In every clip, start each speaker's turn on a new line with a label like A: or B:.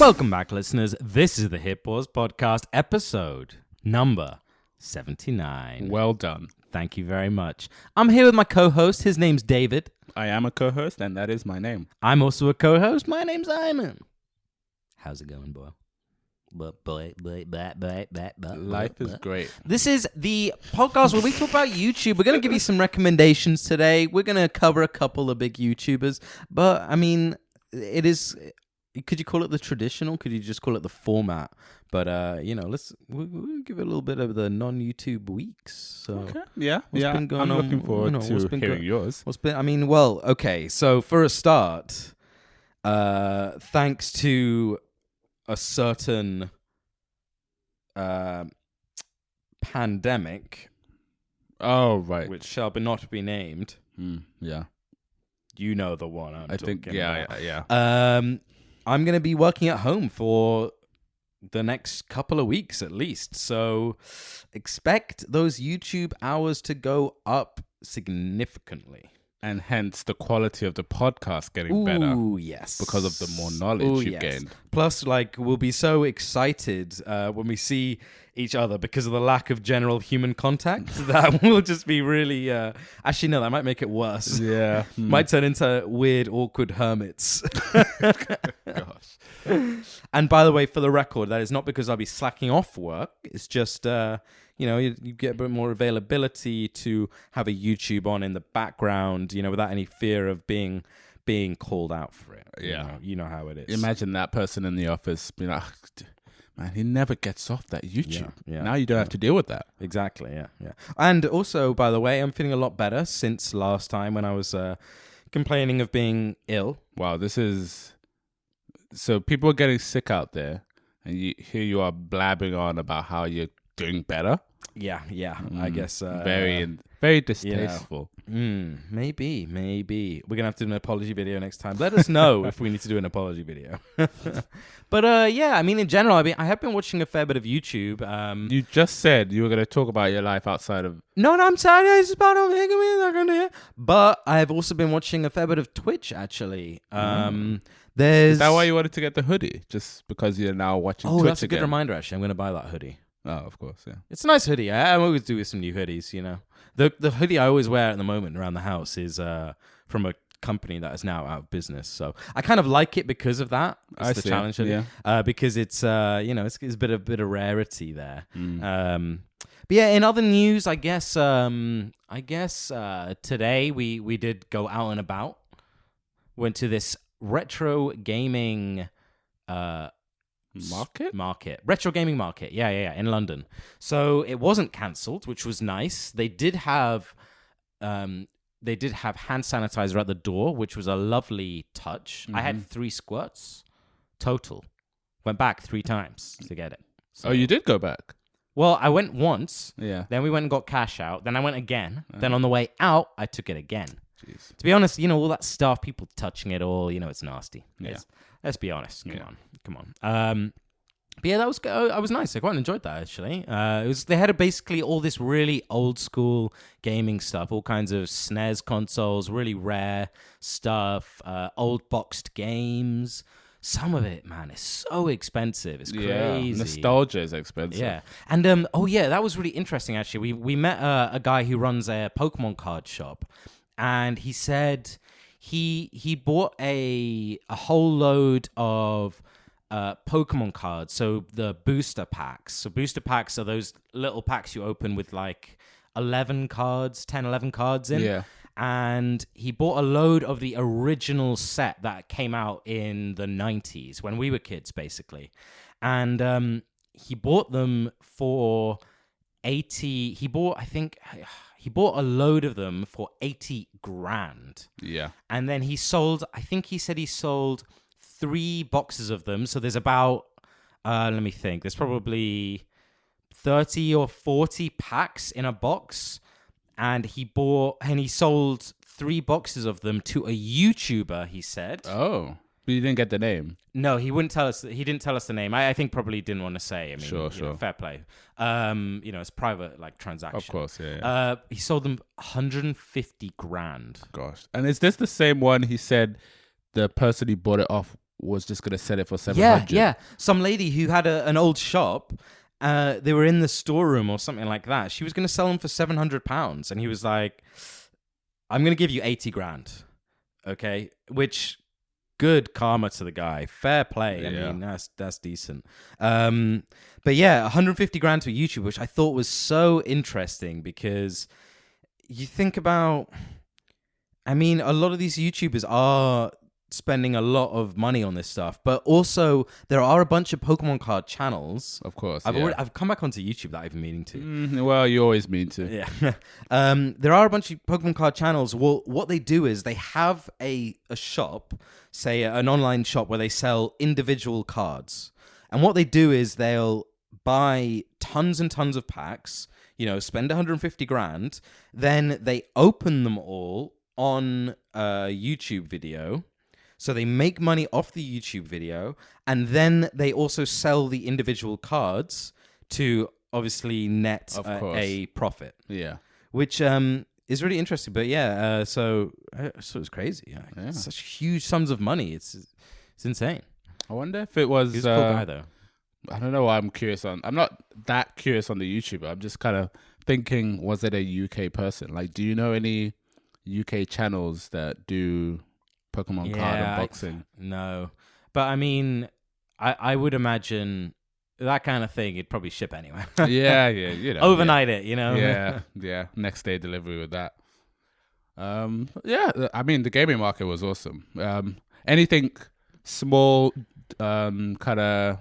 A: Welcome back, listeners. This is the Hip Wars Podcast, episode number 79.
B: Well done.
A: Thank you very much. I'm here with my co-host. His name's David.
B: I am a co-host, and that is my name.
A: I'm also a co-host. My name's Simon. How's it going, boy?
B: Life is great.
A: This is the podcast where we talk about YouTube. We're going to give you some recommendations today. We're going to cover a couple of big YouTubers. But, I mean, it is... Could you call it the traditional? Could you just call it the format? But, we'll give it a little bit of the non-YouTube weeks. So
B: Okay. Yeah.
A: what's been going
B: I'm
A: on?
B: looking forward to hearing yours.
A: Okay. So for a start, thanks to a certain pandemic,
B: Oh, right.
A: which shall not be named.
B: Yeah.
A: You know the one I'm talking about.
B: Yeah.
A: I'm going to be working at home for the next couple of weeks at least. So expect those YouTube hours to go up significantly.
B: And hence the quality of the podcast getting better.
A: Ooh, yes.
B: Because of the more knowledge you've gained.
A: Plus, we'll be so excited when we see each other because of the lack of general human contact that we'll just be really... Actually, no, that might make it worse.
B: Yeah.
A: Might turn into weird, awkward hermits.
B: Gosh.
A: And by the way, for the record, that is not because I'll be slacking off work. It's just... you get a bit more availability to have a YouTube on in the background, without any fear of being called out for it.
B: Yeah.
A: You know how it is.
B: Imagine that person in the office being like, man, he never gets off that YouTube.
A: Yeah.
B: Now you don't have to deal with that.
A: Exactly, yeah. And also, by the way, I'm feeling a lot better since last time when I was complaining of being ill.
B: Wow, this is... So people are getting sick out there, and here you are blabbing on about how you're doing better.
A: Yeah. I guess
B: very distasteful.
A: Maybe we're gonna have to do an apology video next time. Let us know if we need to do an apology video. But I mean, in general, I have been watching a fair bit of YouTube.
B: You just said you were going to talk about your life outside of...
A: No, I'm sorry. It's about But I have also been watching a fair bit of Twitch. Actually,
B: Is that why you wanted to get the hoodie? Just because you're now watching Twitch again?
A: Oh, that's a good reminder. Actually, I'm gonna buy that hoodie.
B: Oh, of course, yeah.
A: It's a nice hoodie. I always do with some new hoodies, The hoodie I always wear at the moment around the house is from a company that is now out of business. So I kind of like it because of that. It's the challenge hoodie. Yeah. Because it's it's a bit of rarity there. But yeah, in other news, I guess today we did go out and about. Went to this retro gaming retro gaming market, in London. So it wasn't cancelled, which was nice. They did have hand sanitizer at the door, which was a lovely touch. I had 3 squirts total. Went back 3 times to get it. So,
B: oh, you did go back?
A: Well, I went once.
B: Yeah.
A: Then we went and got cash out. Then I went again. Then on the way out, I took it again.
B: Jeez.
A: To be honest, all that stuff, people touching it all, it's nasty.
B: Yeah.
A: Let's be honest. Come on. But yeah, that was nice. I quite enjoyed that, actually. They had basically all this really old school gaming stuff, all kinds of SNES consoles, really rare stuff, old boxed games. Some of it, man, is so expensive. It's crazy.
B: Yeah, nostalgia is expensive.
A: Yeah. And that was really interesting, actually. We met a guy who runs a Pokemon card shop, and he said he bought a whole load of Pokemon cards, so the booster packs. So booster packs are those little packs you open with 11 cards in.
B: Yeah.
A: And he bought a load of the original set that came out in the 90s when we were kids, basically. And he bought them for 80. He bought a load of them for 80 grand.
B: Yeah.
A: And then he sold 3 boxes of them. So there's about, let me think, there's probably 30 or 40 packs in a box. And he sold 3 boxes of them to a YouTuber, he said.
B: Oh, but you didn't get the name.
A: No, he wouldn't tell us. He didn't tell us the name. I think probably didn't want to say. I mean,
B: sure.
A: Fair play. It's private transaction.
B: Of course, yeah.
A: He sold them 150 grand.
B: Gosh. And is this the same one he said the person he bought it off was just gonna sell it for 700.
A: Yeah. Some lady who had an old shop. They were in the storeroom or something like that. She was going to sell them for £700, and he was like, "I'm going to give you 80 grand." Okay, which good karma to the guy. Fair play. I mean, that's decent. But yeah, 150 grand to a YouTube, which I thought was so interesting because you think about. I mean, a lot of these YouTubers are spending a lot of money on this stuff, but also there are a bunch of Pokemon card channels.
B: Of course,
A: I've come back onto YouTube that I've been meaning to.
B: Well, you always mean to.
A: Yeah. There are a bunch of Pokemon card channels. Well, what they do is they have a shop, say an online shop where they sell individual cards, and what they do is they'll buy tons and tons of packs. Spend 150 grand, then they open them all on a YouTube video. So they make money off the YouTube video, and then they also sell the individual cards to obviously net a profit.
B: Yeah.
A: Which is really interesting. But yeah, so it's crazy. Yeah. Such huge sums of money. It's insane.
B: I wonder if it was...
A: He's a cool guy, though.
B: I don't know why I'm curious on... I'm not that curious on the YouTuber. I'm just kind of thinking, was it a UK person? Like, do you know any UK channels that do... Pokemon card unboxing?
A: No. But I mean, I would imagine that kind of thing, you'd probably ship anyway.
B: Yeah.
A: Overnight it,
B: Yeah. Next day delivery with that. I mean, the gaming market was awesome. Anything small, kind of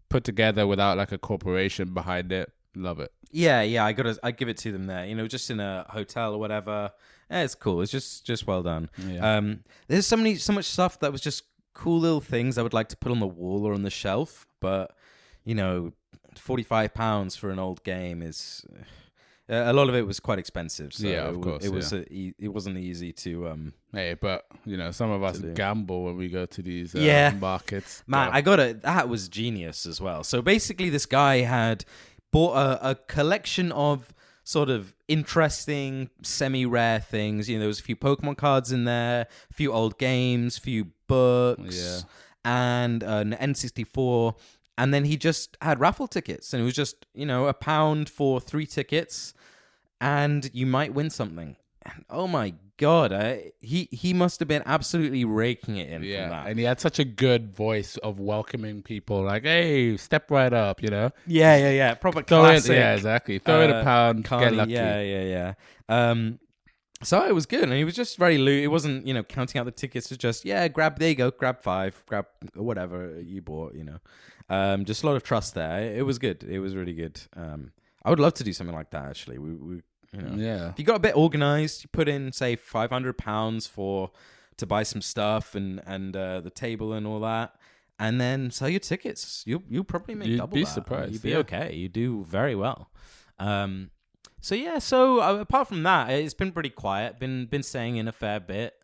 B: put together without like a corporation behind it, love it.
A: Yeah, I give it to them there. Just in a hotel or whatever. It's cool. It's just well done.
B: Yeah.
A: There's so much stuff that was just cool little things I would like to put on the wall or on the shelf, but £45 for an old game is a lot of it was quite expensive. So
B: yeah, of course.
A: It wasn't easy to.
B: Hey, but some of us gamble when we go to these markets.
A: Man, that was genius as well. So basically, this guy had bought a collection of sort of interesting, semi-rare things. There was a few Pokemon cards in there, a few old games, a few books, and an N64. And then he just had raffle tickets, and it was just, £1 for 3 tickets, and you might win something. And oh my God, he must have been absolutely raking it in from that.
B: And he had such a good voice of welcoming people, like, hey, step right up,
A: Yeah. Proper classic.
B: Yeah, exactly. Throw in £1, get lucky.
A: Yeah. So it was good, and he was just very loose. It wasn't, counting out the tickets. It was just, there you go, grab 5, grab whatever you bought, Just a lot of trust there. It was good. It was really good. I would love to do something like that, actually. We If you got a bit organized, you put in, say, £500 to buy some stuff and the table and all that, and then sell your tickets. You'll probably make double that.
B: You'd be surprised.
A: You'd be okay. You do very well. So apart from that, it's been pretty quiet. Been staying in a fair bit.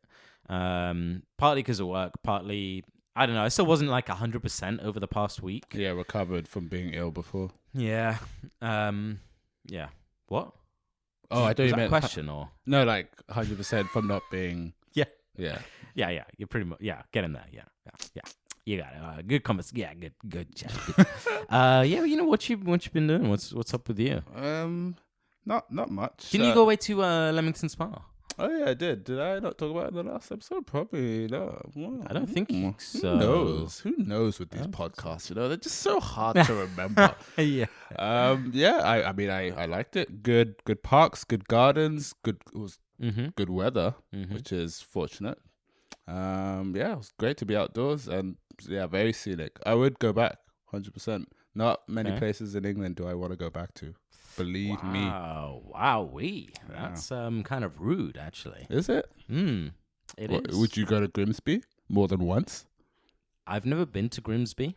A: Partly because of work, partly, I don't know. I still wasn't like 100% over the past week.
B: Yeah, recovered from being ill before.
A: Yeah. Yeah. What?
B: Oh, I thought you meant
A: a question or
B: no, like 100% from not being.
A: Yeah.
B: Yeah.
A: You're pretty much get in there. Yeah. You got it. Good comments. Yeah, good chat. Yeah. What you been doing? What's up with you?
B: Not much.
A: Didn't you go away to Leamington Spa?
B: Oh yeah, I did. Did I not talk about it in the last episode? Probably no.
A: Well, I don't think so.
B: Who knows with these podcasts? They're just so hard to remember.
A: Yeah.
B: I mean, I liked it. Good parks, good gardens, good weather, which is fortunate. It was great to be outdoors and very scenic. I would go back 100%. Not many places in England do I want to go back to. Believe me.
A: Wowee. That's kind of rude, actually.
B: Is it?
A: It is.
B: Would you go to Grimsby more than once?
A: I've never been to Grimsby.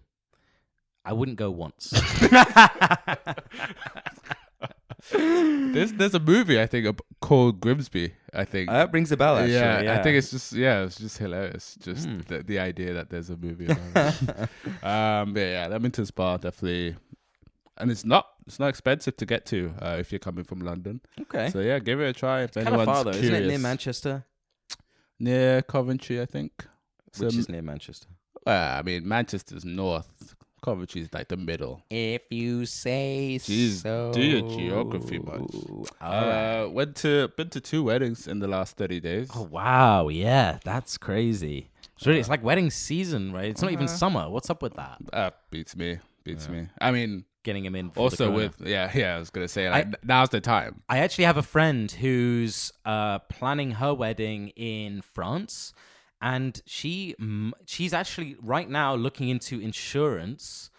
A: I wouldn't go once.
B: There's a movie I think called Grimsby. I think
A: that rings a bell. Actually, yeah.
B: I think it's just hilarious. Just the idea that there's a movie about it. Leamington Spa definitely, and it's not expensive to get to if you're coming from London.
A: Okay.
B: So give it a try if
A: it's
B: anyone's
A: kind of far, though,
B: curious.
A: isn't it near Manchester?
B: Near Coventry, I think.
A: Which is near Manchester.
B: I mean, Manchester's north. Coventry's like the middle.
A: If you say so.
B: Do your geography much. Been to 2 weddings in the last 30 days.
A: Oh wow, yeah, that's crazy. It's like wedding season, right? It's not even summer. What's up with that?
B: Beats me. I mean,
A: getting him in.
B: Also with I was gonna say now's the time.
A: I actually have a friend who's planning her wedding in France, and she's actually right now looking into insurance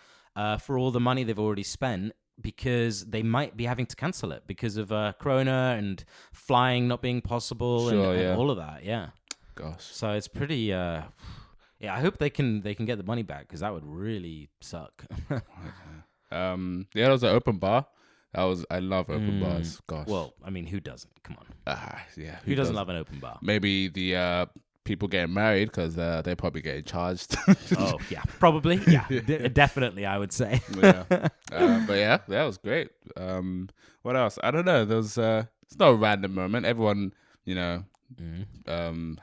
A: for all the money they've already spent, because they might be having to cancel it because of Corona and flying not being possible and all of that. Yeah.
B: Gosh.
A: So it's pretty. I hope they can get the money back, because that would really suck.
B: There was an open bar. I love open bars. Gosh.
A: Well, I mean, who doesn't? Come on.
B: Who
A: doesn't love an open bar?
B: Maybe the people getting married, because they're probably getting charged.
A: Oh yeah, probably. Yeah, definitely. I would say.
B: But yeah, that was great. What else? I don't know. There's it's not a random moment. Everyone,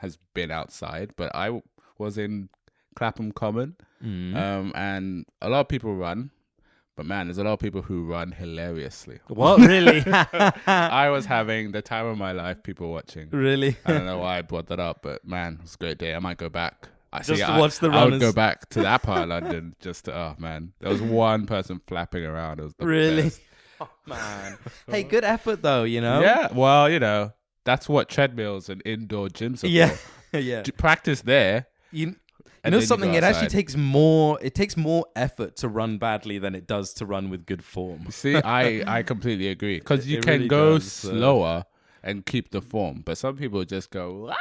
B: has been outside, but I was in Clapham Common, and a lot of people run. But man, there's a lot of people who run hilariously.
A: What, really?
B: I was having the time of my life, people watching.
A: Really?
B: I don't know why I brought that up, but man, it was a great day. I might go back.
A: Just to watch the runners.
B: I would go back to that part of London just to, oh man. There was one person flapping around. It was the best.
A: Oh man. Hey, good effort though,
B: Yeah, well, that's what treadmills and indoor gyms are for.
A: Yeah.
B: Practice there.
A: You know something? It actually takes more. It takes more effort to run badly than it does to run with good form.
B: See, I completely agree, because you can really go slower and keep the form, but some people just go.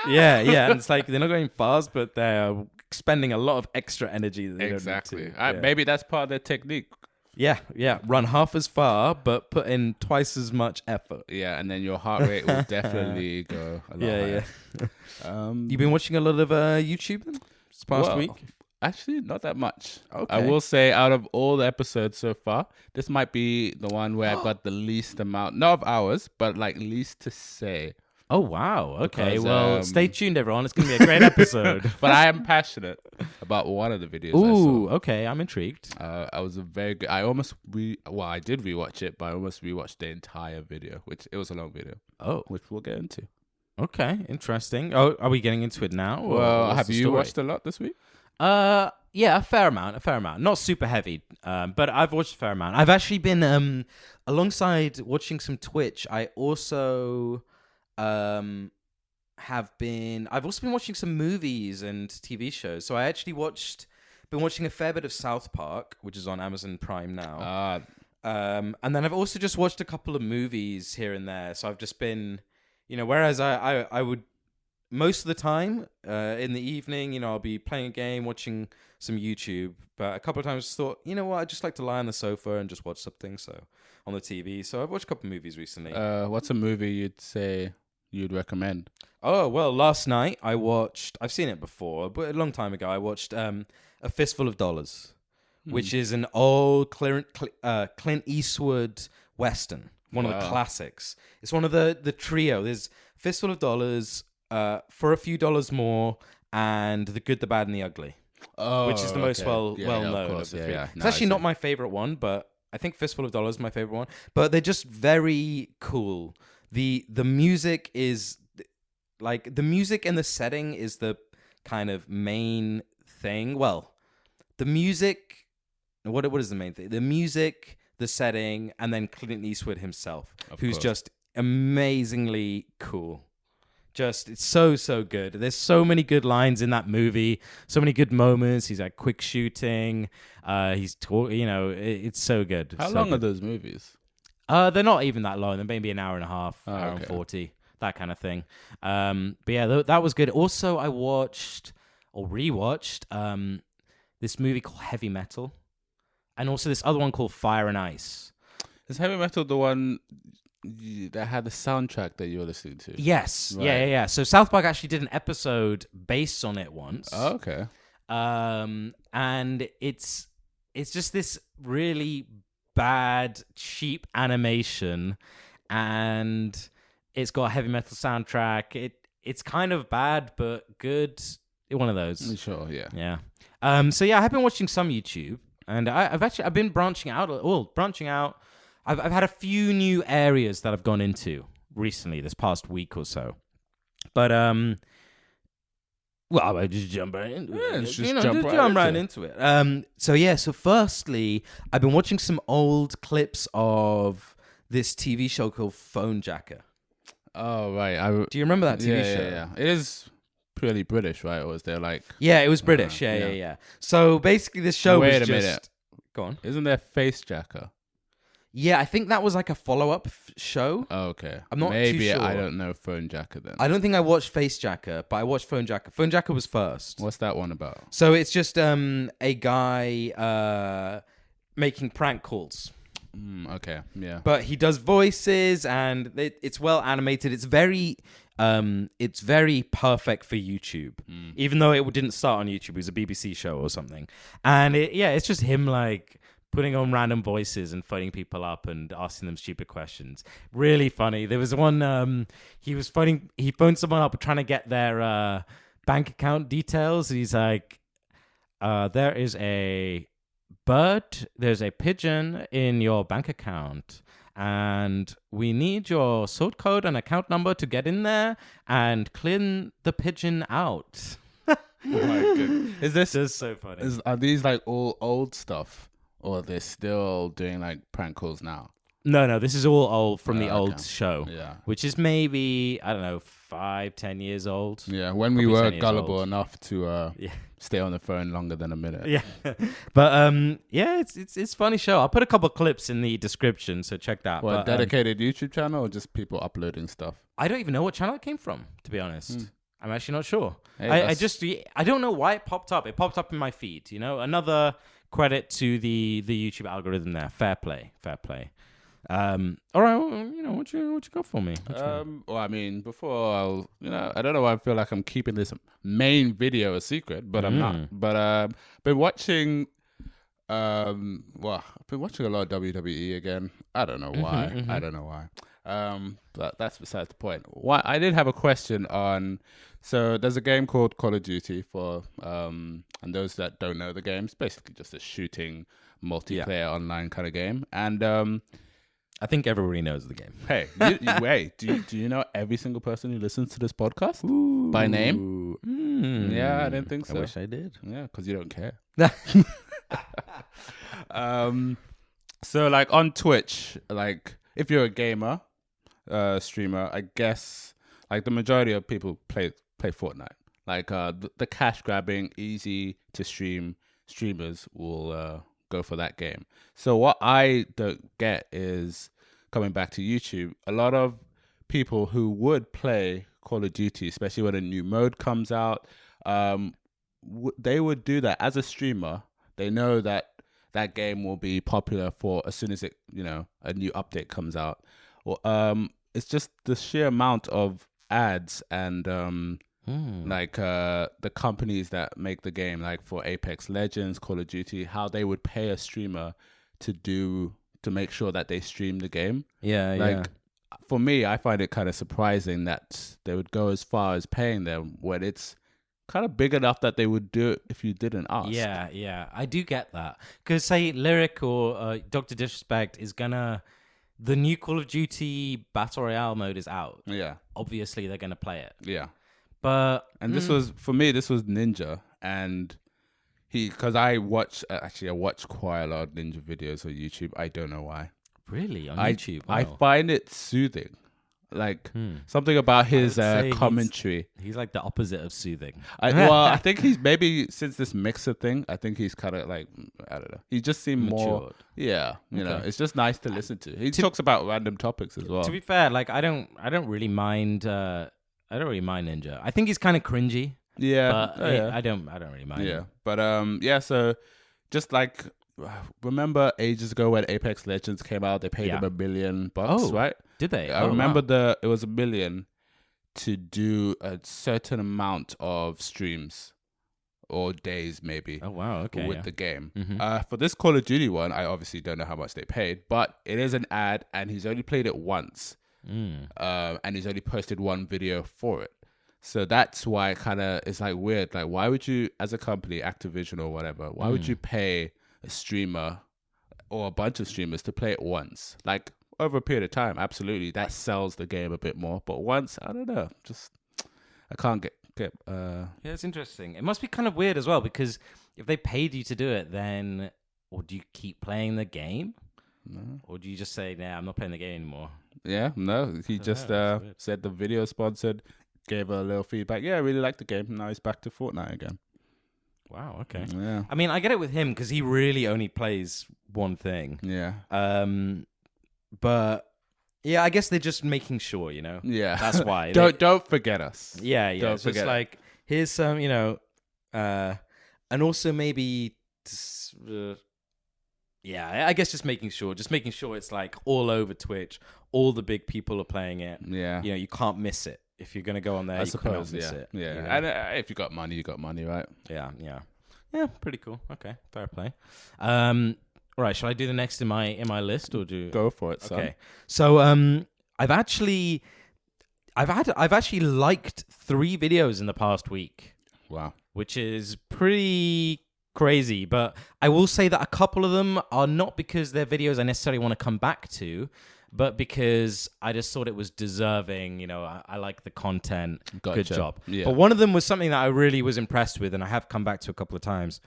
A: Yeah, and it's like they're not going fast, but they're expending a lot of extra energy. That they
B: exactly.
A: don't need to.
B: Maybe that's part of their technique.
A: Yeah. Run half as far, but put in twice as much effort.
B: Yeah, and then your heart rate will definitely go a lot higher.
A: Yeah. You've been watching a lot of YouTube then? This past week?
B: Actually, not that much.
A: Okay.
B: I will say, out of all the episodes so far, this might be the one where I've got the least amount, not of hours, but like least to say.
A: Oh, wow. Okay. Because, stay tuned, everyone. It's going to be a great episode.
B: But I am passionate about one of the videos
A: Ooh, okay. I'm intrigued.
B: I was a very good... I did rewatch it, but I almost rewatched the entire video, which it was a long video.
A: Oh.
B: Which we'll get into.
A: Okay. Interesting. Oh, are we getting into it now?
B: Well, have you watched a lot this week?
A: Yeah, a fair amount. Not super heavy, but I've watched a fair amount. I've actually been, alongside watching some Twitch, I've also been watching some movies and TV shows. So I actually been watching a fair bit of South Park, which is on Amazon Prime now. And then I've also just watched a couple of movies here and there. So I've just been, whereas I would, most of the time in the evening, I'll be playing a game, watching some YouTube. But a couple of times I thought, you know what, I'd just like to lie on the sofa and just watch something on the TV. So I've watched a couple of movies recently.
B: What's a movie you'd say you'd recommend?
A: Oh, well, last night I've seen it before, but a long time ago, I watched A Fistful of Dollars, which is an old Clint Eastwood Western, one of the classics. It's one of the trio. There's Fistful of Dollars, For a Few Dollars More, and The Good, the Bad, and the Ugly, which is the most well known of the three. It's actually not my favorite one, but I think Fistful of Dollars is my favorite one. But they're just very cool. The music is like the music and the setting is the kind of main thing. Well, the music. What is the main thing? The music, the setting, and then Clint Eastwood himself, who's just amazingly cool. It's so good. There's so many good lines in that movie. So many good moments. He's like quick shooting. It's so good.
B: How long are those movies?
A: They're not even that long. They're maybe an hour and a half, hour and 40, that kind of thing. But yeah, that was good. Also, I watched or rewatched this movie called Heavy Metal, and also this other one called Fire and Ice.
B: Is Heavy Metal the one that had the soundtrack that you were listening to?
A: Yes. Right. Yeah. So South Park actually did an episode based on it once.
B: Oh, okay.
A: And it's just this really bad, cheap animation, and it's got a heavy metal soundtrack. It's kind of bad but good. One of those.
B: Sure, yeah.
A: Yeah. So yeah, I've been watching some YouTube, and I've been branching out. I've had a few new areas that I've gone into recently, this past week or so. But well, I just jump right into it.
B: Just jump right
A: into it. So firstly, I've been watching some old clips of this TV show called Phone Jacker.
B: Oh, right.
A: Do you remember that TV show?
B: Yeah. It is purely British, right? Or is there like...
A: Yeah, it was British. Yeah. So basically this show was just... Wait a minute. Go on.
B: Isn't there Face Jacker?
A: Yeah, I think that was like a follow-up show.
B: Oh, okay.
A: I'm not too sure.
B: I don't know Phone Jacker then.
A: I don't think I watched Face Jacker, but I watched Phone Jacker. Phone Jacker was first.
B: What's that one about?
A: So it's just a guy making prank calls.
B: Okay, yeah.
A: But he does voices, and it's well animated. It's very perfect for YouTube. Even though it didn't start on YouTube, it was a BBC show or something. And it's just him like putting on random voices and phoning people up and asking them stupid questions. Really funny. There was one, he phoned someone up trying to get their bank account details. He's like, there is a bird, there's a pigeon in your bank account, and we need your sort code and account number to get in there and clean the pigeon out.
B: Oh my goodness. Is this
A: just so funny?
B: Are these like all old stuff? Or they're still doing like prank calls now?
A: No, this is all old from the old show.
B: Yeah.
A: Which is maybe, I don't know, 5-10 years old.
B: Yeah, when we were gullible enough to stay on the phone longer than a minute.
A: Yeah. But it's funny show. I'll put a couple clips in the description, so check that.
B: What, a dedicated YouTube channel or just people uploading stuff?
A: I don't even know what channel it came from, to be honest. I'm actually not sure.
B: Hey,
A: I don't know why it popped up. It popped up in my feed, another credit to the YouTube algorithm there. Fair play. All right, what you got for me?
B: Well, I mean, before I don't know why I feel like I'm keeping this main video a secret, but I'm not. But been watching, I've been watching a lot of WWE again. I don't know why. I don't know why. But that's besides the point. Why I did have a question on. So there's a game called Call of Duty for and those that don't know the game, it's basically just a shooting multiplayer online kind of game. And
A: I think everybody knows the game.
B: Hey, wait, do you know every single person who listens to this podcast by name? Yeah, I didn't think so.
A: I wish I did.
B: Yeah, because you don't care. So like on Twitch, like if you're a gamer, streamer, I guess like the majority of people play Fortnite. Like the cash grabbing, easy to stream streamers will go for that game. So what I don't get is, coming back to YouTube, a lot of people who would play Call of Duty, especially when a new mode comes out, they would do that as a streamer. They know that that game will be popular for as soon as a new update comes out. It's just the sheer amount of ads and the companies that make the game, like for Apex Legends, Call of Duty, how they would pay a streamer to make sure that they stream the game. For me, I find it kind of surprising that they would go as far as paying them when it's kind of big enough that they would do it if you didn't ask.
A: Yeah, I do get that. Because say Lyric or Dr. Disrespect is gonna... The new Call of Duty Battle Royale mode is out.
B: Yeah.
A: Obviously, they're gonna play it.
B: Yeah.
A: And
B: this was, for me, this was Ninja. And because I watch quite a lot of Ninja videos on YouTube. I don't know why.
A: Really? On YouTube? Wow.
B: I find it soothing. Like something about his commentary.
A: He's like the opposite of soothing.
B: I think he's maybe, since this mixer thing, I think he's kind of like, I don't know. He just seemed more, you know, it's just nice to listen to. He talks about random topics as well.
A: To be fair, like I don't really mind. I don't really mind Ninja. I think he's kind of cringy.
B: Yeah,
A: but I don't really mind.
B: Yeah, but so just like. Remember ages ago when Apex Legends came out, they paid him $1 million, right?
A: Did they?
B: I remember it was $1 million to do a certain amount of streams or days, maybe.
A: Oh wow! Okay.
B: With the game, for this Call of Duty one, I obviously don't know how much they paid, but it is an ad, and he's only played it once, and he's only posted one video for it. So that's why it's like weird. Like, why would you, as a company, Activision or whatever, why would you pay a streamer or a bunch of streamers to play it once? Like, over a period of time, absolutely, that sells the game a bit more. But once, I don't know, just I can't get.
A: Yeah, it's interesting. It must be kind of weird as well, because if they paid you to do it, then would you keep playing the game? No. Or do you just say, nah, I'm not playing the game anymore?
B: Yeah, no. He just said the video sponsored, gave a little feedback. Yeah, I really like the game. Now he's back to Fortnite again.
A: Wow, okay.
B: Yeah.
A: I mean, I get it with him because he really only plays one thing.
B: Yeah.
A: But yeah, I guess they're just making sure, you know?
B: Yeah.
A: That's why.
B: Don't forget us.
A: Yeah, yeah.
B: Don't forget.
A: It's like, here's some, you know, and also maybe, yeah, I guess just making sure it's like all over Twitch. All the big people are playing it.
B: Yeah.
A: You know, you can't miss it. If you're going to go on there, you can't miss it.
B: Yeah.
A: You know?
B: And if you got money, you got money, right?
A: Yeah, yeah. Yeah, pretty cool. Okay, fair play. Right, shall I do the next in my list, or do
B: go for it?
A: Okay, so I've actually liked 3 videos in the past week.
B: Wow,
A: which is pretty crazy. But I will say that a couple of them are not because they're videos I necessarily want to come back to, but because I just thought it was deserving. You know, I like the content.
B: Gotcha.
A: Good job.
B: Yeah.
A: But one of them was something that I really was impressed with, and I have come back to a couple of times.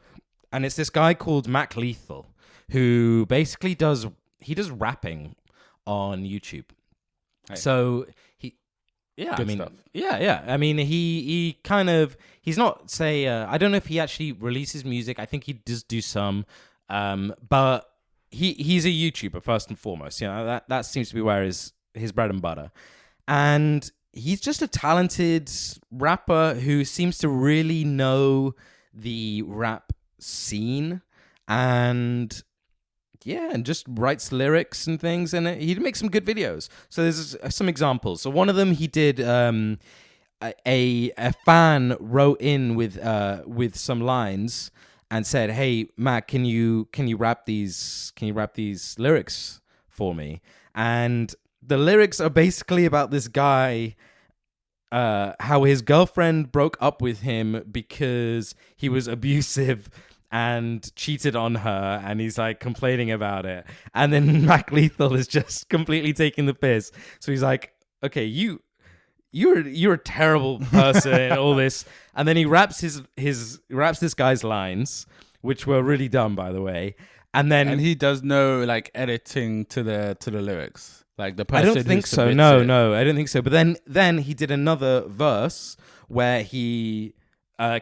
A: And it's this guy called Mac Lethal, who basically does rapping on YouTube.
B: Hey.
A: So
B: Good stuff.
A: Yeah. I mean, he's not I don't know if he actually releases music. I think he does do some, but he's a YouTuber first and foremost. You know, that seems to be where his bread and butter, and he's just a talented rapper who seems to really know the rap scene, and just writes lyrics and things, and he makes some good videos. So there's some examples. So one of them, he did a fan wrote in with some lines and said, "Hey Matt, can you rap these lyrics for me?" And the lyrics are basically about this guy, how his girlfriend broke up with him because he was abusive and cheated on her, and he's like complaining about it. And then Mac Lethal is just completely taking the piss. So he's like, "Okay, you're a terrible person," and all this. And then he raps this guy's lines, which were really dumb, by the way. And he
B: does no like editing to the lyrics. Like the person
A: I don't think so. No, I don't think so. But then he did another verse where he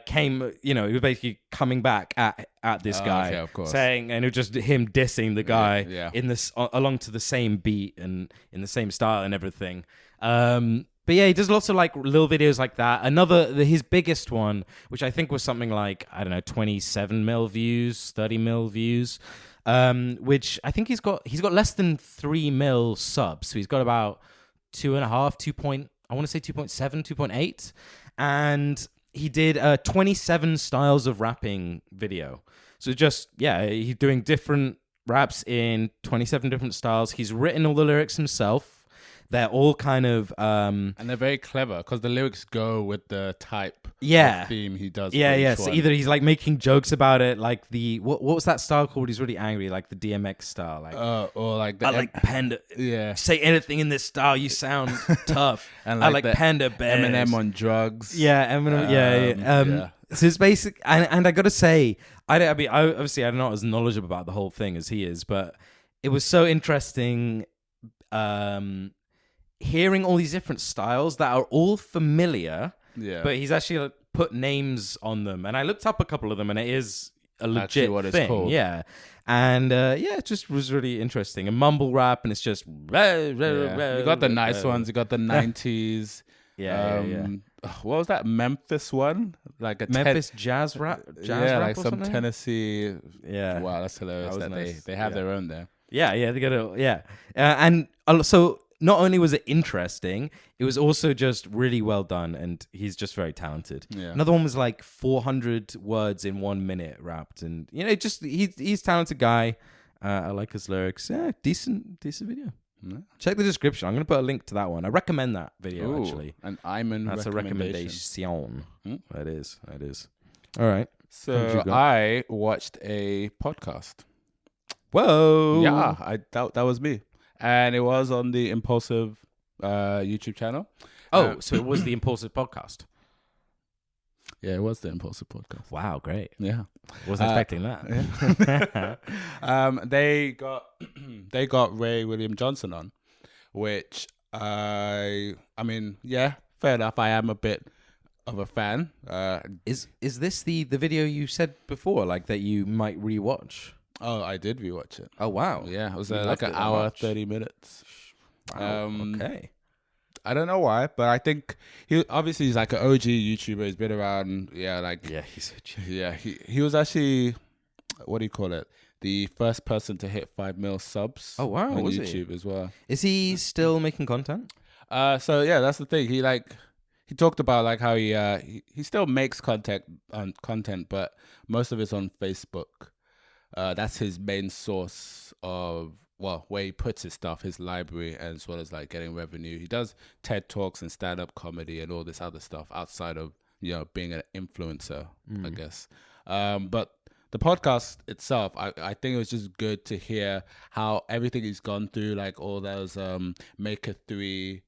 A: came, you know, he was basically coming back at this guy,
B: of course.
A: saying, and it was just him dissing the guy
B: yeah.
A: in this along to the same beat and in the same style and everything. But yeah, he does lots of like little videos like that. His biggest one, which I think was something like, I don't know, 27 mil views, 30 mil views, which I think he's got less than 3 mil subs. So he's got about 2.5, I want to say 2.7, 2.8. And he did 27 styles of rapping video. So just, he's doing different raps in 27 different styles. He's written all the lyrics himself. They're all kind of...
B: and they're very clever because the lyrics go with the type of theme he does.
A: Yeah. So either he's like making jokes about it, like the... What was that style called? He's really angry, like the DMX style. Like,
B: or like the...
A: I like Panda.
B: Yeah.
A: Say anything in this style, you sound tough.
B: And
A: I like Panda Bears.
B: Eminem on drugs.
A: Yeah, Eminem. Yeah. So it's basic... And I got to say, I mean, obviously I'm not as knowledgeable about the whole thing as he is, but it was so interesting... hearing all these different styles that are all familiar, but he's actually put names on them. And I looked up a couple of them, and it is a legit
B: what
A: thing.
B: it's called.
A: Yeah. And it just was really interesting. And mumble rap, and it's just... You
B: got the nice ones. You got the 90s. What was that Memphis one? Like a
A: Memphis jazz rap? Rap
B: like
A: or
B: some
A: something?
B: Tennessee.
A: Yeah.
B: Wow, that's hilarious that nice. they have their own there.
A: Yeah, they got it. Yeah. And so... Not only was it interesting, it was also just really well done, and he's just very talented.
B: Yeah.
A: Another one was like 400 words in 1 minute wrapped, and you know, just he's a talented guy. I like his lyrics. Yeah, decent video. Check the description. I'm going to put a link to that one. I recommend that video, actually.
B: An Iman
A: That's a
B: recommendation.
A: That is. All right.
B: So I watched a podcast.
A: Whoa.
B: Yeah, that was me. And it was on the Impulsive YouTube channel.
A: So it was the Impulsive podcast.
B: Yeah, it was the Impulsive podcast.
A: Wow, great.
B: Yeah.
A: Wasn't expecting that.
B: Yeah. They got Ray William Johnson on, which I mean, yeah, fair enough. I am a bit of a fan.
A: Is this the video you said before, like that you might rewatch?
B: Oh, I did rewatch it.
A: Oh wow.
B: Yeah, it was like an hour, 30 minutes.
A: Wow. Okay.
B: I don't know why, but I think he's like an OG YouTuber. He's been around. Yeah,
A: he's
B: he was actually, what do you call it? The first person to hit 5 mil subs.
A: Oh wow,
B: on YouTube as well.
A: Is he still making content?
B: So yeah, that's the thing. He talked about like how he still makes content, but most of it's on Facebook. That's his main source of where he puts his stuff, his library, as well as like getting revenue. He does TED Talks and stand-up comedy and all this other stuff outside of being an influencer, I guess. But the podcast itself, I think it was just good to hear how everything he's gone through, like all those Maker 3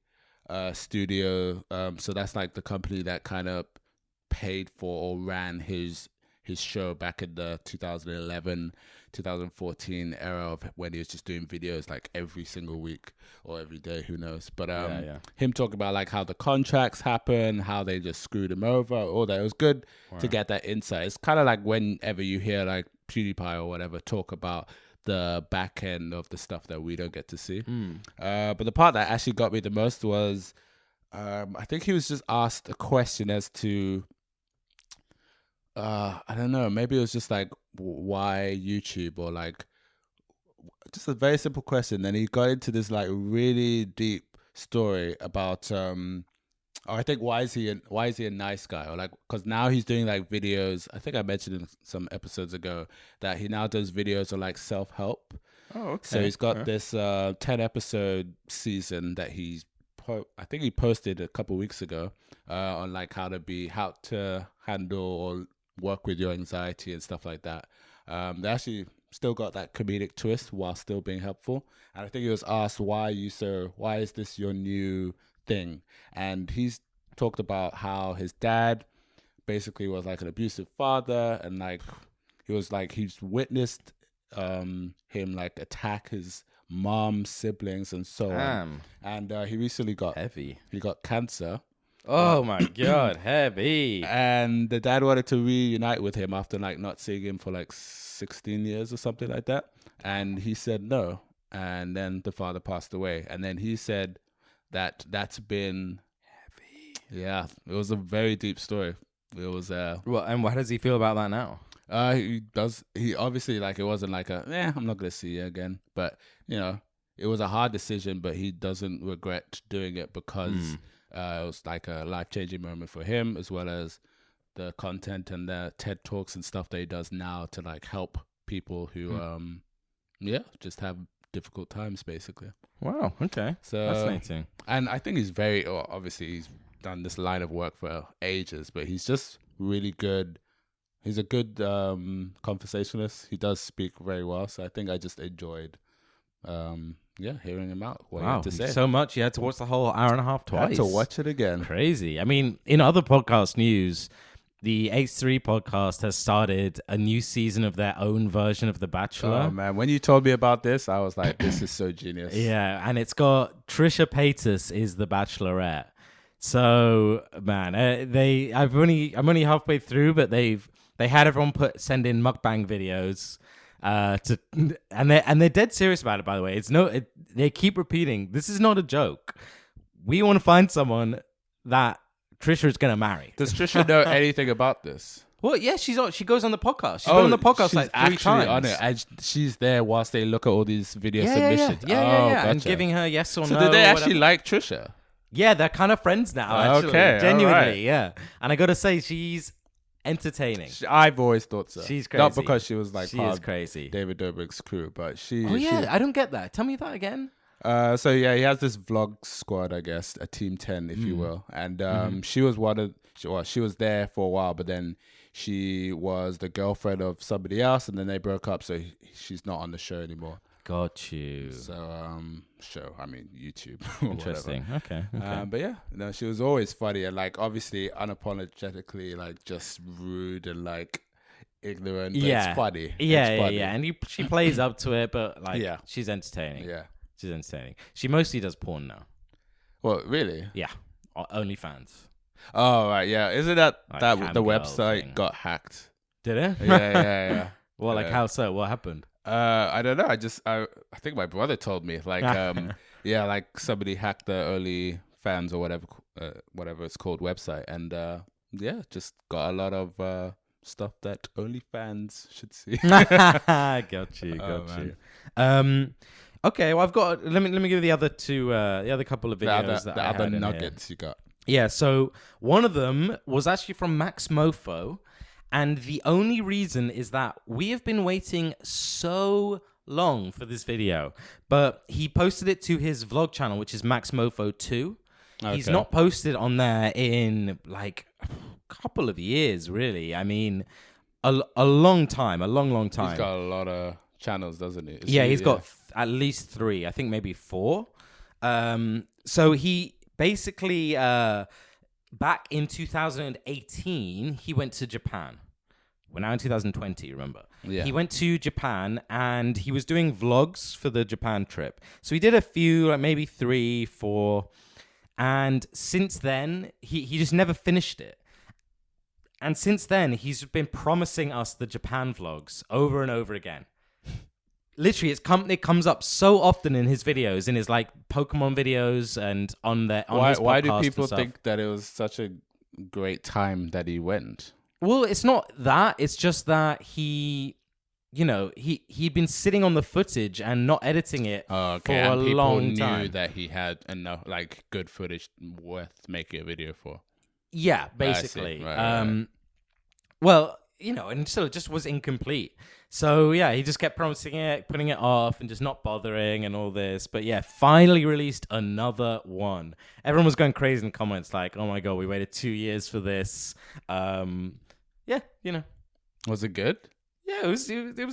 B: studio. So that's like the company that kind of paid for or ran his show back in the 2011, 2014 era of when he was just doing videos like every single week or every day, who knows. But him talking about like how the contracts happen, how they just screwed him over, all that. It was good to get that insight. It's kind of like whenever you hear like PewDiePie or whatever talk about the back end of the stuff that we don't get to see. But the part that actually got me the most was I think he was just asked a question as to I don't know, maybe it was just like why YouTube, or like just a very simple question. Then he got into this like really deep story about I think why is he a nice guy, or like because now he's doing like videos. I think I mentioned in some episodes ago that he now does videos on like self-help.
A: Oh, okay.
B: So he's got this 10 episode season that I think he posted a couple weeks ago on like how to handle or work with your anxiety and stuff like that. They actually still got that comedic twist while still being helpful. And I think he was asked, why is this your new thing? And he's talked about how his dad basically was like an abusive father, and like he's witnessed him like attack his mom's siblings and so on. And he recently got cancer.
A: Oh my God, heavy.
B: And the dad wanted to reunite with him after like not seeing him for like 16 years or something like that. And he said no. And then the father passed away. And then he said that's been heavy. Yeah, it was a very deep story. It was
A: well, and how does he feel about that now?
B: He obviously, like, it wasn't like I'm not gonna see you again, but it was a hard decision, but he doesn't regret doing it because it was like a life-changing moment for him, as well as the content and the TED Talks and stuff that he does now to like help people who just have difficult times, basically.
A: Wow, okay. So fascinating.
B: And I think obviously he's done this line of work for ages, but he's just really good. He's a good conversationalist. He does speak very well, so I think I just enjoyed hearing him out. What he had to say.
A: So much you had to watch the whole hour and a half twice.
B: I had to watch it again.
A: Crazy. I mean, in other podcast news, the H3 podcast has started a new season of their own version of The Bachelor.
B: Oh man, when you told me about this, I was like, this is so genius.
A: Yeah, and it's got Trisha Paytas is the Bachelorette. So man, I'm only halfway through, but they had everyone send in mukbang videos. And they're dead serious about it, by the way. They keep repeating, this is not a joke. We want to find someone that Trisha is going to marry.
B: Does Trisha know anything about this?
A: Well, yeah, she goes on the podcast. She's been on the podcast like 3 times.
B: On it, and she's there whilst they look at all these video submissions.
A: Yeah. Gotcha. And giving her yes or no.
B: So did they actually like Trisha?
A: Yeah, they're kind of friends now, actually.
B: Okay,
A: genuinely,
B: right.
A: Yeah. And I got to say, she's entertaining.
B: I've always thought so.
A: She's crazy.
B: Not because she was like
A: she is crazy.
B: David Dobrik's crew, but she...
A: Oh, yeah, I don't get that. Tell me that again.
B: So yeah, he has this vlog squad, I guess, a team 10, if you will. And she was she was there for a while, but then she was the girlfriend of somebody else, and then they broke up, so she's not on the show anymore.
A: Got you.
B: So YouTube.
A: Interesting. Okay.
B: But yeah, no, she was always funny and like obviously unapologetically like just rude and like ignorant. But it's funny.
A: Yeah. And she plays up to it, but like she's entertaining.
B: Yeah,
A: she's entertaining. She mostly does porn now.
B: Well, really?
A: Yeah, OnlyFans.
B: Oh right, yeah. Isn't that
A: Like
B: the website got hacked?
A: Did it?
B: Yeah.
A: Well, like how so? What happened?
B: I don't know. I think my brother told me like like somebody hacked the OnlyFans or whatever it's called website, and just got a lot of stuff that OnlyFans should see.
A: Got you. Okay, well I've got. Let me give you the other two, the other couple of videos
B: the other nuggets you got.
A: Yeah, so one of them was actually from Max Mofo. And the only reason is that we have been waiting so long for this video. But he posted it to his vlog channel, which is Max Mofo 2. Okay. He's not posted on there in like a couple of years, really. I mean, a long time. He's
B: got a lot of channels, doesn't he?
A: He's got at least 3. I think maybe 4. So he basically... back in 2018, he went to Japan. We're now in 2020, remember? Yeah. He went to Japan and he was doing vlogs for the Japan trip. So he did a few, like maybe 3, 4. And since then, he just never finished it. And since then, he's been promising us the Japan vlogs over and over again. Literally, it comes up so often in his videos, in his like Pokemon videos, and on his podcast.
B: Why do people think that it was such a great time that he went?
A: Well, it's not that. It's just that he'd been sitting on the footage and not editing it for a long time.
B: People knew that he had enough like good footage worth making a video for.
A: Yeah, basically.
B: Right.
A: Well, and so it just was incomplete. So, yeah, he just kept promising it, putting it off, and just not bothering and all this. But, yeah, finally released another one. Everyone was going crazy in the comments like, oh, my God, we waited 2 years for this.
B: Was it good?
A: Yeah, it was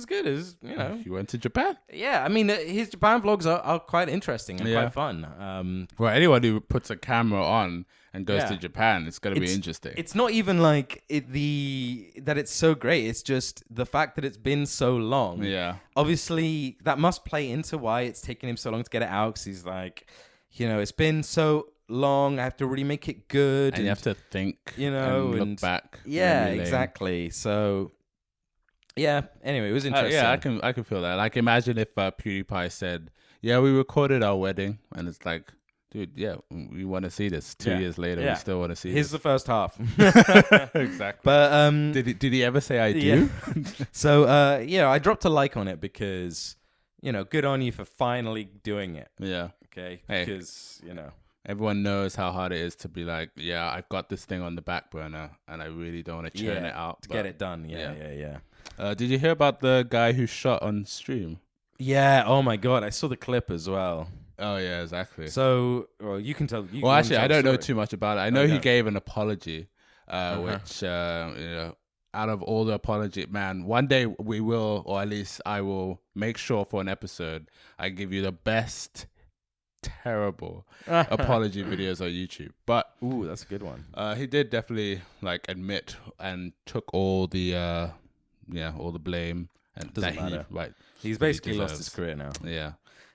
A: good. It was,
B: You went to Japan?
A: Yeah, I mean, his Japan vlogs are quite interesting and quite fun.
B: Well, anyone who puts a camera on and goes to Japan, it's going to be interesting.
A: It's not even like that it's so great. It's just the fact that it's been so long.
B: Yeah.
A: Obviously, that must play into why it's taken him so long to get it out. Because he's like, it's been so long. I have to really make it good.
B: And you have to think, and look back.
A: Yeah, exactly. So... yeah. Anyway, it was interesting.
B: I can feel that. Like, imagine if PewDiePie said, "Yeah, we recorded our wedding," and it's like, dude, yeah, we want to see this. 2 years later, we still want to see.
A: Here's the first half.
B: Exactly.
A: But
B: did he ever say I do?
A: So I dropped a like on it because good on you for finally doing it.
B: Yeah.
A: Okay. Because
B: everyone knows how hard it is to be like, yeah, I've got this thing on the back burner, and I really don't want to churn it out
A: to get it done. Yeah.
B: Did you hear about the guy who shot on stream?
A: Yeah. Oh my God, I saw the clip as well.
B: Oh yeah, exactly.
A: So, you can tell.
B: Well, actually, I don't know too much about it. I know he gave an apology, which out of all the apology, man, one day we will, or at least I will, make sure for an episode I give you the best terrible apology videos on YouTube. But
A: ooh, that's a good one.
B: He did definitely like admit and took all the all the blame, and
A: doesn't matter. He's
B: that
A: basically lost his career now.
B: Yeah.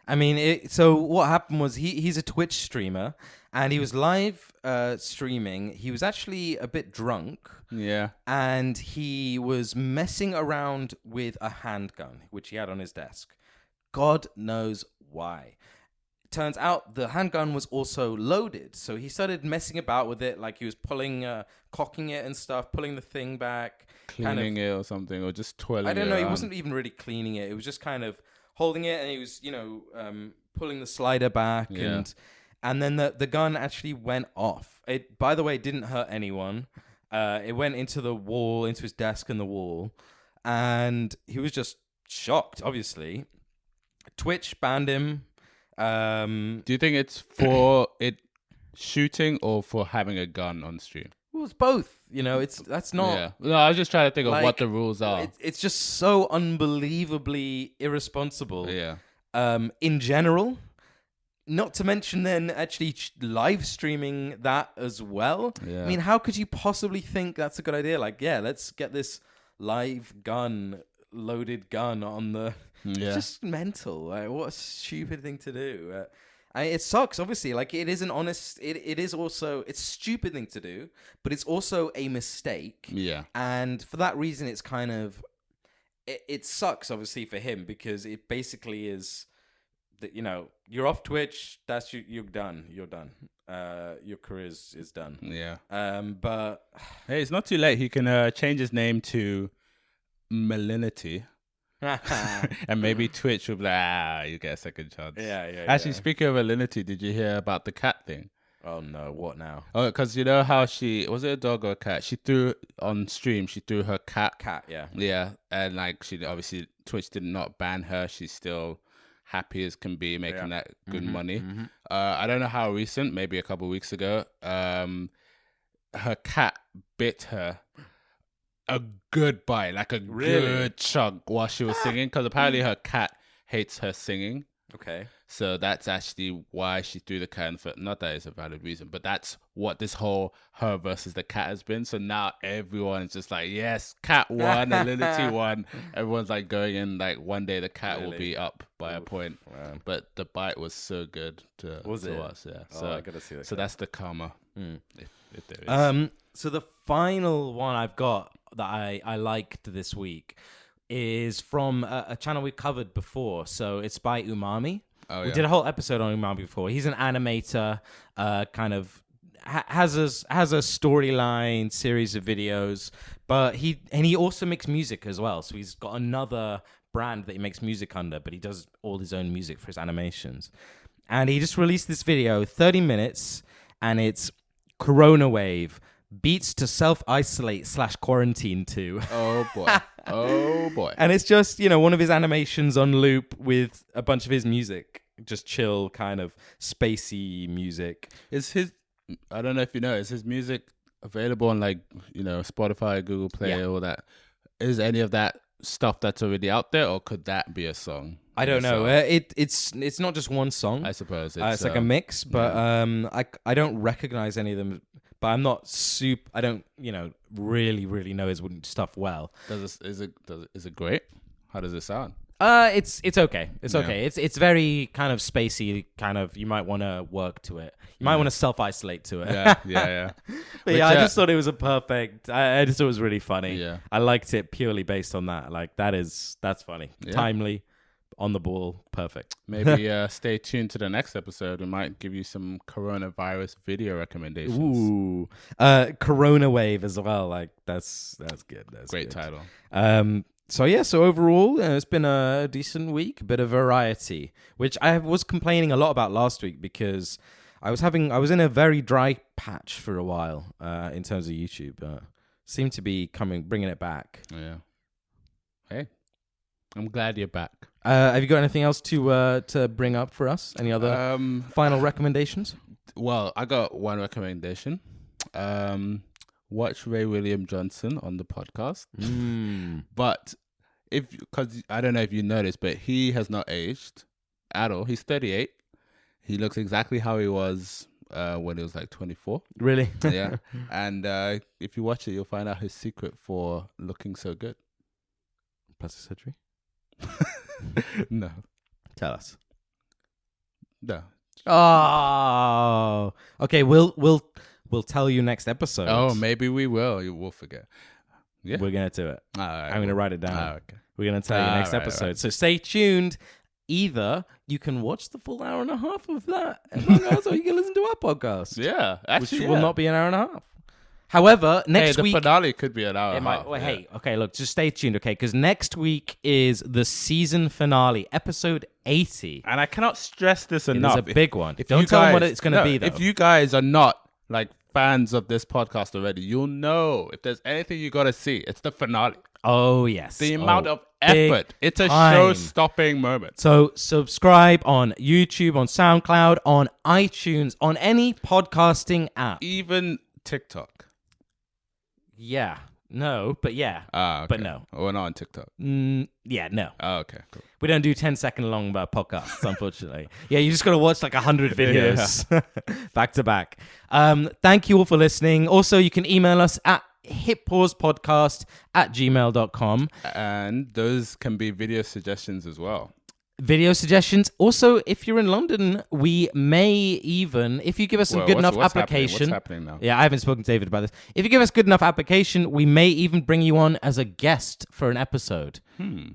A: I mean, so what happened was he's a Twitch streamer, and he was live streaming. He was actually a bit drunk.
B: Yeah.
A: And he was messing around with a handgun, which he had on his desk. God knows why. Turns out the handgun was also loaded. So he started messing about with it, like he was cocking it and stuff, pulling the thing back.
B: Cleaning it or something, or just twirling it.
A: I don't know.
B: Around.
A: He wasn't even really cleaning it. It was just kind of holding it, and he was, pulling the slider back, and then the gun actually went off. It, by the way, didn't hurt anyone. It went into the wall, into his desk and the wall, and he was just shocked. Obviously, Twitch banned him. Do
B: you think it's for it shooting or for having a gun on stream?
A: Well, it's both. That's not.
B: Yeah. No, I was just trying to think of what the rules are.
A: It's just so unbelievably irresponsible.
B: Yeah.
A: In general, not to mention then actually live streaming that as well.
B: Yeah.
A: I mean, how could you possibly think that's a good idea? Like, yeah, let's get this loaded gun on the.
B: Yeah.
A: It's just mental. What a stupid thing to do. It sucks, obviously. Like, it is it is also, it's a stupid thing to do, but it's also a mistake.
B: Yeah.
A: And for that reason, it's kind of, it sucks, obviously, for him, because it basically is that, you're off Twitch, you're done. You're done. Your career is done.
B: Yeah.
A: But
B: hey, it's not too late. He can change his name to Melinity. And maybe Twitch will be like, you get a second chance.
A: Yeah.
B: Actually, speaking of Alinity, did you hear about the cat thing?
A: Oh no, what now?
B: Oh, because you know how was it a dog or a cat? She threw her cat.
A: Cat, yeah.
B: Yeah, and like she obviously Twitch did not ban her. She's still happy as can be, making that good money. Mm-hmm. I don't know how recent, maybe a couple of weeks ago. Her cat bit her. A good bite, like a good chunk while she was singing, because apparently her cat hates her singing.
A: Okay.
B: So that's actually why she threw the cat in the foot. Not that it's a valid reason, but that's what this whole her versus the cat has been. So now everyone's just like, yes, cat won, Alinity won. Everyone's like going in, like one day the cat will be up by a point. Wow. But the bite was so good to us. Yeah. So
A: I gotta see that.
B: So that's the karma. If there is.
A: So the final one I've got that I liked this week is from a channel we covered before. So it's by Umami. We did a whole episode on Umami before. He's an animator, kind of has a storyline series of videos, but he also makes music as well. So he's got another brand that he makes music under, but he does all his own music for his animations. And he just released this video, 30 minutes, and it's Corona Wave. Beats to self-isolate / quarantine to.
B: Oh, boy. Oh, boy.
A: And it's just, one of his animations on loop with a bunch of his music. Just chill, kind of spacey music.
B: I don't know if you know, is his music available on Spotify, Google Play, all that? Is any of that stuff that's already out there, or could that be a song?
A: I don't know. It's not just one song.
B: I suppose.
A: It's like a mix, but I don't recognize any of them. But I'm not I don't, really know his stuff well.
B: Is it great? How does it sound?
A: It's okay. It's okay. It's very kind of spacey, kind of, you might want to work to it. You might want to self-isolate to it.
B: Yeah.
A: But I just thought it was I just thought it was really funny.
B: Yeah.
A: I liked it purely based on that. Like, that's funny. Yeah. Timely. On the ball, perfect.
B: Maybe stay tuned to the next episode. We might give you some coronavirus video recommendations.
A: Ooh, Corona Wave as well. Like that's good. That's
B: great
A: good.
B: title.
A: So overall, it's been a decent week, a bit of variety, which I was complaining a lot about last week because I was in a very dry patch for a while in terms of YouTube. Seemed to be bringing it back.
B: Yeah. Hey, I'm glad you're back.
A: Have you got anything else to bring up for us? Any other final recommendations?
B: Well, I got one recommendation. Watch Ray William Johnson on the podcast. But because I don't know if you noticed, but he has not aged at all. He's 38. He looks exactly how he was when he was like 24.
A: Really?
B: Yeah. And if you watch it, you'll find out his secret for looking so good.
A: Plastic surgery?
B: No.
A: Tell us.
B: No.
A: Oh. Okay, we'll tell you next episode.
B: Oh, maybe we will. You will forget. Yeah.
A: We're gonna do it.
B: Right,
A: I'm gonna write it down.
B: Okay.
A: We're gonna tell you next episode. Right. So stay tuned. Either you can watch the full hour and a half of that, or you can listen to our podcast.
B: Yeah, actually,
A: which will not be an hour and a half. However, next week...
B: the finale could be an hour and a half.
A: Hey, okay, look, just stay tuned, okay? Because next week is the season finale, episode 80.
B: And I cannot stress this enough.
A: It's a big one. Don't tell them what it's going to be, though.
B: If you guys are not, fans of this podcast already, you'll know if there's anything you got to see, it's the finale.
A: Oh, yes.
B: The amount of effort. It's a show-stopping moment.
A: So subscribe on YouTube, on Soundcloud, on iTunes, on any podcasting app.
B: Even TikTok.
A: Yeah. No, but yeah.
B: Okay.
A: But no.
B: We're not on TikTok.
A: Yeah, no.
B: Oh, okay, cool.
A: We don't do 10-second long podcasts, unfortunately. Yeah, you just got to watch like 100 videos back to back. Thank you all for listening. Also, you can email us at hitpausepodcast@gmail.com.
B: And those can be video suggestions as well.
A: Video suggestions. Also, if you're in London, we may even, if you give us some good enough application.
B: What's happening now?
A: Yeah, I haven't spoken to David about this. If you give us good enough application, we may even bring you on as a guest for an episode.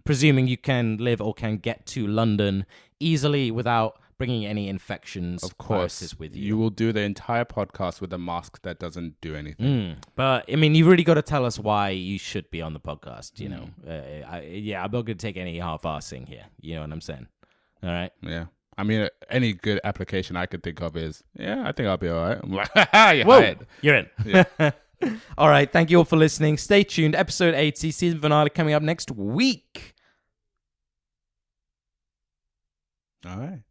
A: Presuming you can live or can get to London easily without bringing any infections,
B: of course,
A: viruses with you.
B: You will do the entire podcast with a mask that doesn't do anything.
A: But I mean, you really got to tell us why you should be on the podcast. You know, I'm not going to take any half-assing here. You know what I'm saying? All right.
B: Yeah. I mean, any good application I could think of is, I think I'll be all right. I'm like,
A: you're in. Yeah. All right. Thank you all for listening. Stay tuned. Episode 80, season finale coming up next week.
B: All right.